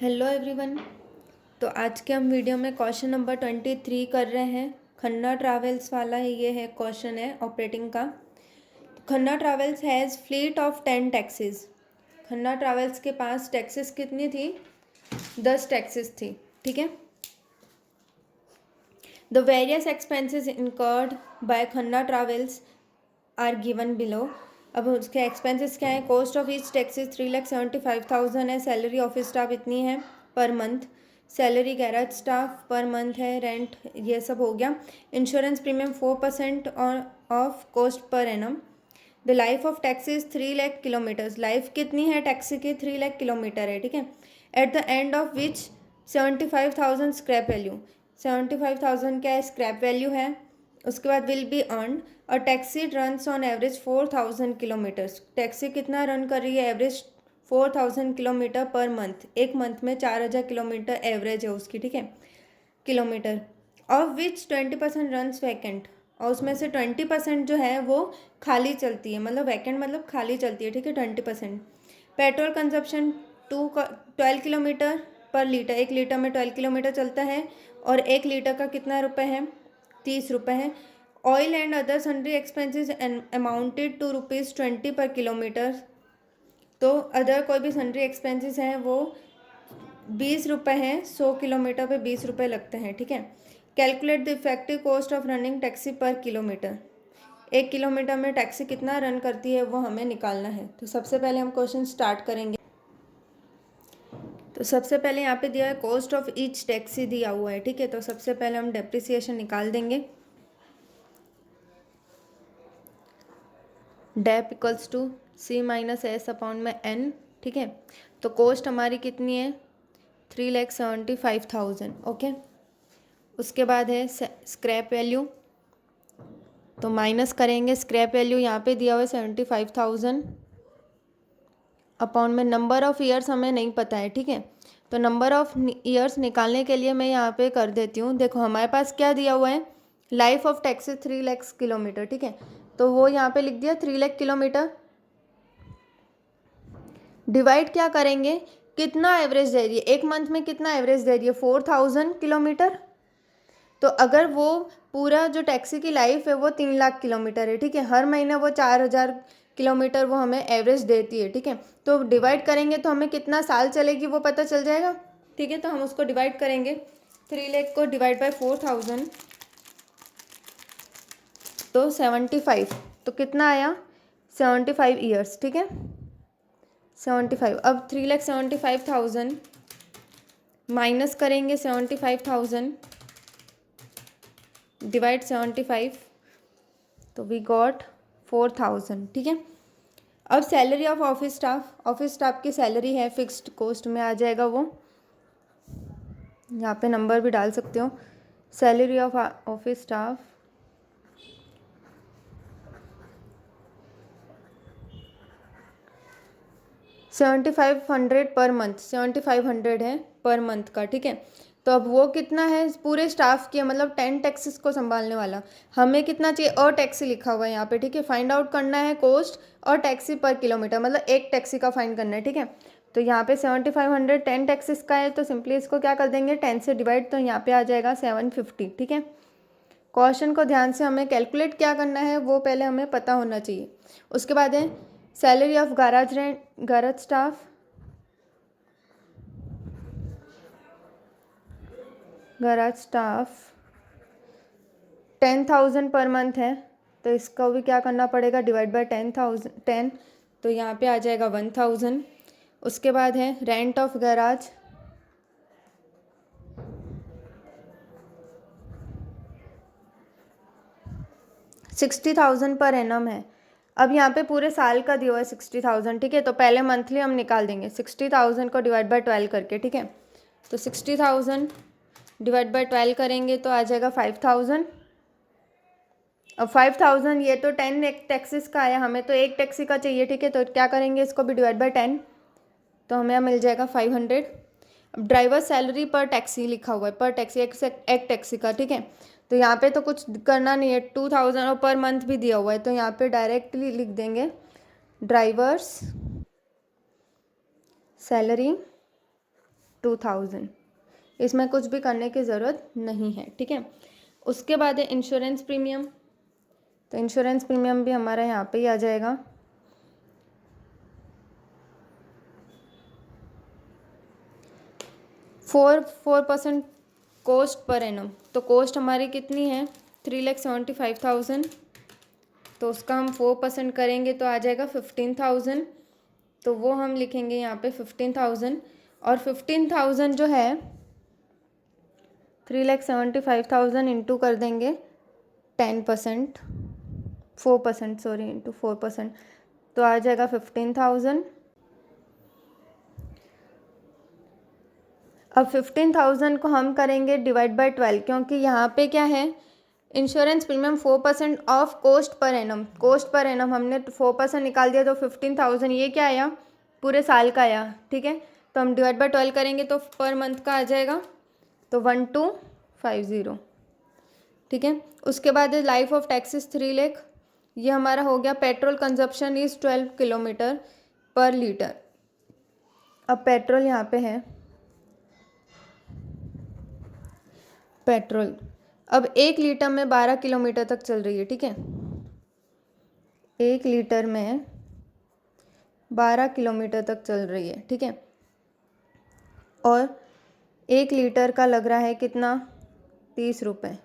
Hello everyone. तो आज के हम वीडियो में क्वेश्चन नंबर 23 कर रहे हैं। खन्ना ट्रैवल्स वाला है, ये है क्वेश्चन है ऑपरेटिंग का। Khanna travels has fleet of 10 taxis. Khanna travels के पास टैक्सीज कितनी थी? 10 टैक्सीज थी। ठीक है। The various expenses incurred by Khanna Travels are given below. अब उसके एक्सपेंसेस क्या है? कॉस्ट ऑफ ईच टैक्सी 3,75,000 है। सैलरी ऑफिस स्टाफ इतनी है per month. Salary garage staff per month है। रेंट ये सब हो गया। Insurance premium 4% of cost per annum. The life of taxi 3 lakh kilometres. Life कितनी है टैक्सी की? 3 लाख किलोमीटर है। ठीक है। At the end of which 75,000 scrap value. 75,000 क्या है? स्क्रैप वैल्यू है। उसके बाद विल बी अर्न। और taxi runs on average 4,000 kilometres. Taxi कितना रन कर रही है? Average 4,000 kilometre per month. एक मंथ में 4,000 किलोमीटर एवरेज है उसकी। ठीक है, kilometre. Of which 20% runs vacant. और उसमें से 20% जो है वो खाली चलती है, मतलब वैकेंट मतलब खाली चलती है। ठीक है, 20%। पेट्रोल कंजप्शन 12 किलोमीटर पर लीटर। 1 लीटर में 12 किलोमीटर चलता है। और 1 लीटर का कितना रुपए है? 30 रुपये है। Oil and other sundry expenses amounted to ₹20 per kilometre. तो अदर कोई भी सन्ड्री एक्सपेंसेस हैं वो 20 रुपये हैं। 100 किलोमीटर पे 20 रुपये लगते हैं। ठीक है। Calculate the effective cost of running taxi पर किलोमीटर। 1 किलोमीटर में टैक्सी कितना रन करती है वो हमें निकालना है। तो सबसे पहले हम क्वेश्चन स्टार्ट करेंगे। तो सबसे पहले यहाँ पे दिया है कॉस्ट ऑफ ईच टैक्सी दिया हुआ है। ठीक है, तो सबसे पहले हम डेप्रिसिएशन निकाल देंगे। Dep equals to C minus S upon में एन। ठीक है, तो कॉस्ट हमारी कितनी है? 3,75,000। ओके। उसके बाद है स्क्रैप वैल्यू, तो माइनस करेंगे स्क्रैप वैल्यू। यहाँ पे दिया हुआ है 75,000 अपॉन में नंबर ऑफ़ ईयर्स हमें नहीं पता है। ठीक है, तो नंबर ऑफ़ ईयर्स निकालने के लिए मैं यहाँ पे कर देती हूँ। देखो हमारे पास क्या दिया हुआ है? Life of taxi 3 lakh kilometre. ठीक है, तो वो यहाँ पे लिख दिया 3 लाख किलोमीटर। डिवाइड क्या करेंगे? कितना एवरेज दे रही है एक मंथ में? कितना एवरेज दे रही है? 4,000 किलोमीटर। तो अगर वो पूरा जो टैक्सी की लाइफ है वो 3 लाख किलोमीटर है। ठीक है, हर महीने वो 4,000 किलोमीटर वो हमें एवरेज देती है। ठीक है, तो डिवाइड करेंगे तो हमें कितना साल चलेगी वो पता चल जाएगा। ठीक है, तो हम उसको डिवाइड करेंगे। 3 लाख को डिवाइड बाई 4,000 तो 75। तो कितना आया? 75 ईयर्स। ठीक है, 75। अब 3,75,000 माइनस करेंगे 75,000 डिवाइड 75, तो वी गॉट 4,000। ठीक है। अब सैलरी ऑफ ऑफिस स्टाफ की सैलरी है, फिक्स्ड कॉस्ट में आ जाएगा वो। यहाँ पे नंबर भी डाल सकते हो। Salary of office staff 7,500 per month. 7,500 है पर मंथ का। ठीक है, तो अब वो कितना है पूरे स्टाफ की, मतलब 10 टैक्सीज को संभालने वाला। हमें कितना चाहिए? और टैक्सी लिखा हुआ है यहाँ पे। ठीक है, फाइंड आउट करना है कॉस्ट और टैक्सी पर किलोमीटर, मतलब एक टैक्सी का फाइंड करना है। ठीक है, तो यहाँ पे 7,500 10 टैक्सीज का है, तो सिंपली इसको क्या कर देंगे? 10 से डिवाइड, तो यहाँ पे आ जाएगा 750। ठीक है, क्वेश्चन को ध्यान से हमें कैलकुलेट क्या करना है वो पहले हमें पता होना चाहिए। उसके बाद है salary of garage staff. Garage staff 10,000 per month है, तो इसका भी क्या करना पड़ेगा? डिवाइड बाय 10, तो यहाँ पे आ जाएगा 1,000। उसके बाद है rent of garage 60,000 per annum है। अब यहाँ पे पूरे साल का दिया हुआ है 60,000। ठीक है, तो पहले मंथली हम निकाल देंगे 60,000 को डिवाइड बाय 12 करके। ठीक है, तो 60,000 डिवाइड बाय 12 करेंगे तो आ जाएगा 5,000। अब 5,000 ये तो 10 एक टैक्सीज का आया, हमें तो एक टैक्सी का चाहिए। ठीक है, तो क्या करेंगे? इसको भी डिवाइड बाय 10, तो हमें मिल जाएगा 500। अब ड्राइवर सैलरी पर टैक्सी लिखा हुआ है, पर टैक्सी एक टैक्सी का। ठीक है, तो यहाँ पे तो कुछ करना नहीं है। 2,000 और पर मंथ भी दिया हुआ है, तो यहाँ पे डायरेक्टली लिख देंगे ड्राइवर्स सैलरी 2000। इसमें कुछ भी करने की ज़रूरत नहीं है, ठीक है। उसके बाद है इंश्योरेंस प्रीमियम। तो इंश्योरेंस प्रीमियम भी हमारा यहाँ पे ही आ जाएगा। Four percent cost per annum. तो कॉस्ट हमारी कितनी है 3,75,000। तो उसका हम 4% करेंगे तो आ जाएगा 15,000। तो वो हम लिखेंगे यहाँ पे 15,000। और 15,000 जो है 3,75,000 इंटू कर देंगे 10%, 4% सॉरी, इंटू 4%, तो आ जाएगा 15,000। अब 15,000 को हम करेंगे डिवाइड बाय 12, क्योंकि यहाँ पे क्या है, insurance premium 4% of cost per annum. Cost per annum हमने 4% निकाल दिया, तो 15,000 ये क्या आया, पूरे साल का आया, ठीक है। तो हम डिवाइड बाय 12 करेंगे तो पर मंथ का आ जाएगा, तो 1250, ठीक है। उसके बाद लाइफ ऑफ टैक्सेस 3 लाख। ये हमारा हो गया। पेट्रोल कंजप्शन इज़ 12 किलोमीटर पर लीटर। अब पेट्रोल यहाँ पे है, पेट्रोल अब 1 लीटर में 12 किलोमीटर तक चल रही है, ठीक है। 1 लीटर में 12 किलोमीटर तक चल रही है, ठीक है। और 1 लीटर का लग रहा है कितना, 30 रुपये,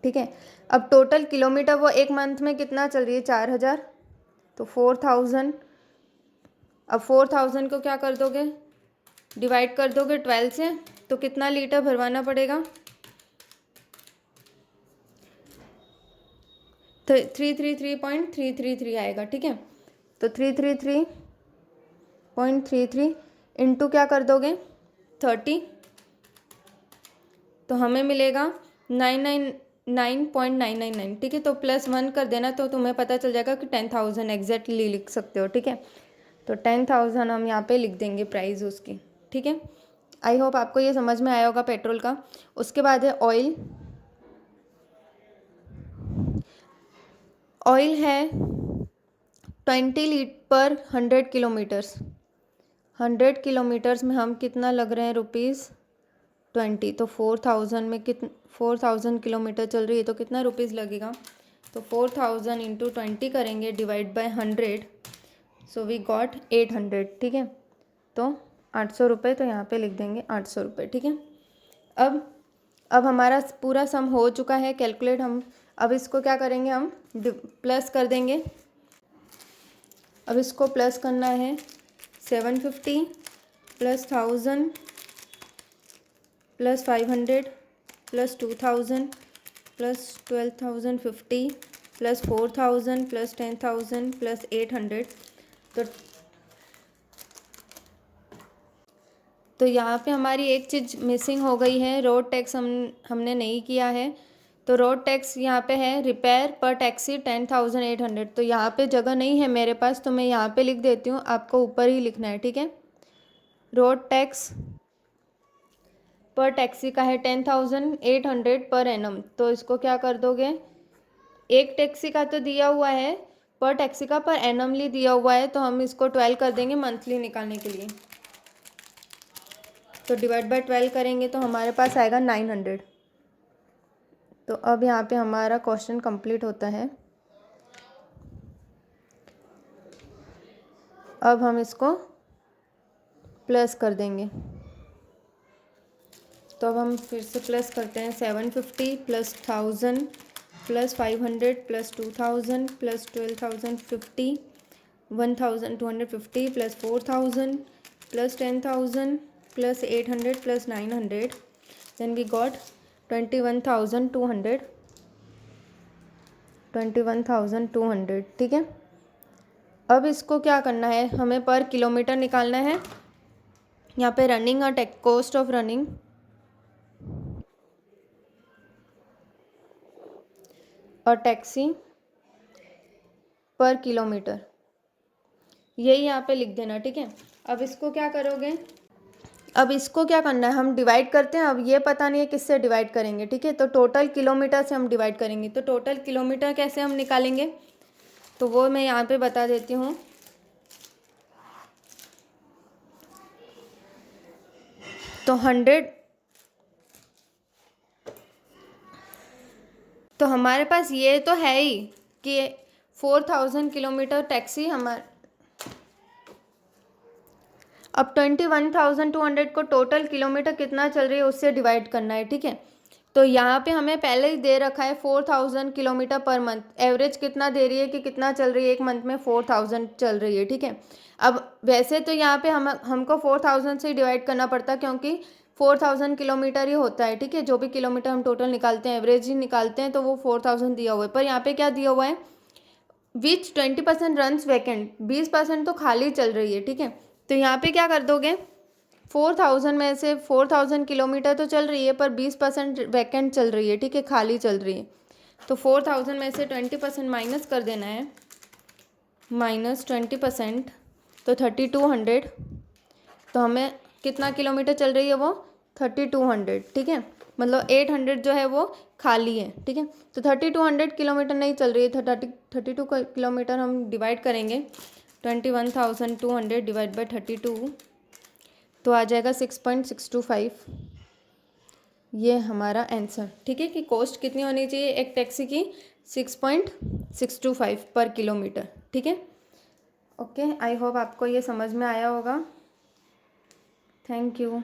ठीक है। अब टोटल किलोमीटर वो एक मंथ में कितना चल रही है, 4,000। तो 4,000। अब 4,000 को क्या कर दोगे, डिवाइड कर दोगे 12 से, तो कितना लीटर भरवाना पड़ेगा, तो 333.333 आएगा, ठीक है। तो 333.33 इंटू क्या कर दोगे 30, तो हमें मिलेगा 999.999, ठीक है। तो +1 कर देना, तो तुम्हें पता चल जाएगा कि 10,000 एग्जैक्टली लिख सकते हो, ठीक है। तो 10,000 हम यहाँ पे लिख देंगे प्राइस उसकी, ठीक है। आई होप आपको ये समझ में आया होगा पेट्रोल का। उसके बाद है ऑयल। ऑयल है 20 लीटर पर 100 किलोमीटर्स। 100 किलोमीटर्स में हम कितना लग रहे हैं, ₹20। तो 4,000 में 4,000 किलोमीटर चल रही है, तो कितना रुपीज़ लगेगा, तो 4,000 इंटू 20 करेंगे divide by 100, so we got 800, ठीक है। तो 800 रुपये, तो यहाँ पे लिख देंगे 800 रुपये, ठीक है। अब हमारा पूरा सम हो चुका है कैलकुलेट। हम अब इसको क्या करेंगे, हम प्लस कर देंगे। अब इसको प्लस करना है, 750 plus 1000 plus 500 plus 2000 plus 12,050 plus 4,000 plus 10,000 plus 800। तो यहाँ पे हमारी एक चीज़ मिसिंग हो गई है, रोड टैक्स हमने नहीं किया है। तो रोड टैक्स यहाँ पे है रिपेयर पर टैक्सी 10,800। तो यहाँ पे जगह नहीं है मेरे पास, तो मैं यहाँ पे लिख देती हूँ, आपको ऊपर ही लिखना है, ठीक है। रोड टैक्स पर टैक्सी का है 10,800 पर एनम। तो इसको क्या कर दोगे, एक टैक्सी का तो दिया हुआ है, पर टैक्सी का पर एनमली दिया हुआ है, तो हम इसको 12 कर देंगे मंथली निकालने के लिए। तो डिवाइड बाय 12 करेंगे तो हमारे पास आएगा 900। तो अब यहाँ पे हमारा क्वेश्चन कंप्लीट होता है। अब हम इसको प्लस कर देंगे। तो अब हम फिर से प्लस करते हैं, 750 plus 1000 plus 500 plus 2000 plus 12,050 1,250 plus 4,000 plus 10,000 plus 800 plus 900, then we got 21,200, 21,200, ठीक है। अब इसको क्या करना है, हमें पर किलोमीटर निकालना है। यहाँ पे रनिंग और कॉस्ट ऑफ रनिंग, और टैक्सी पर किलोमीटर, यही यहाँ पे लिख देना, ठीक है। अब इसको क्या करोगे, अब इसको क्या करना है, हम डिवाइड करते हैं। अब ये पता नहीं है किससे डिवाइड करेंगे, ठीक है। तो टोटल किलोमीटर से हम डिवाइड करेंगे। तो टोटल किलोमीटर कैसे हम निकालेंगे, तो वो मैं यहाँ पे बता देती हूँ। तो 100, तो हमारे पास ये तो है ही कि 4000 किलोमीटर टैक्सी हमारे, अब 21,200 को टोटल किलोमीटर कितना चल रही है उससे डिवाइड करना है, ठीक है। तो यहाँ पे हमें पहले ही दे रखा है 4000 किलोमीटर पर मंथ, एवरेज कितना दे रही है कि कितना चल रही है एक मंथ में, 4000 चल रही है, ठीक है। अब वैसे तो यहाँ पे हमको 4000 से डिवाइड करना पड़ता है क्योंकि 4000 किलोमीटर ही होता है, ठीक है। जो भी किलोमीटर हम टोटल निकालते हैं, एवरेज ही निकालते हैं, तो वो 4000 दिया हुआ है। पर यहाँ पे क्या दिया हुआ है, विच 20% रन्स वैकेंट, 20% तो खाली चल रही है, ठीक है। तो यहाँ पे क्या कर दोगे, 4000 में से 4000 किलोमीटर तो चल रही है पर 20% वैकेंट चल रही है, ठीक है, खाली चल रही है। तो 4000 में से 20% माइनस कर देना है, -20%, तो 3200। तो हमें कितना किलोमीटर चल रही है वो, 3200, ठीक है। मतलब 800 जो है वो खाली है, ठीक है। तो 3200 किलोमीटर नहीं चल रही है, 32 किलोमीटर हम डिवाइड करेंगे, 21,200 डिवाइड बाई 32, तो आ जाएगा 6.625। ये हमारा आंसर, ठीक है, कि कॉस्ट कितनी होनी चाहिए एक टैक्सी की, 6.625 पर किलोमीटर, ठीक है। ओके, आई होप आपको ये समझ में आया होगा। Thank you.